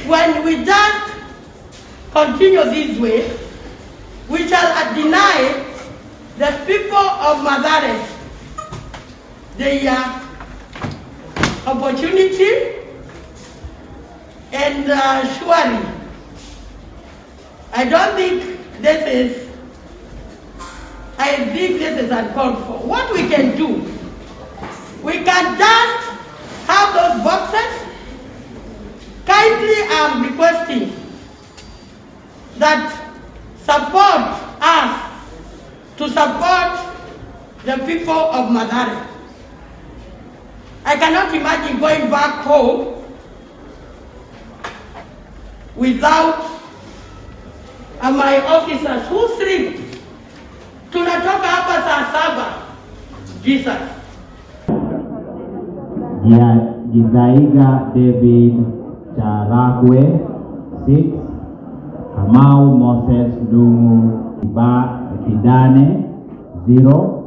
when we just continue this way, we shall deny the people of Mathare their opportunity, and surely I think this is uncalled for. What we can do, we can just have those boxes. Kindly, I'm requesting that support us to support the people of Mathare. I cannot imagine going back home without my officers who sleep. Tunatoka hapa saa 7. Jesus. Githaiga David Charagwe 6, Kamau Moses Dungu Kidane 0.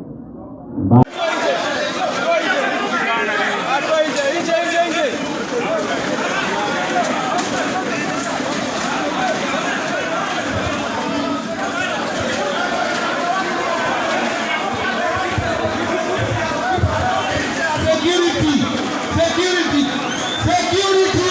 Security!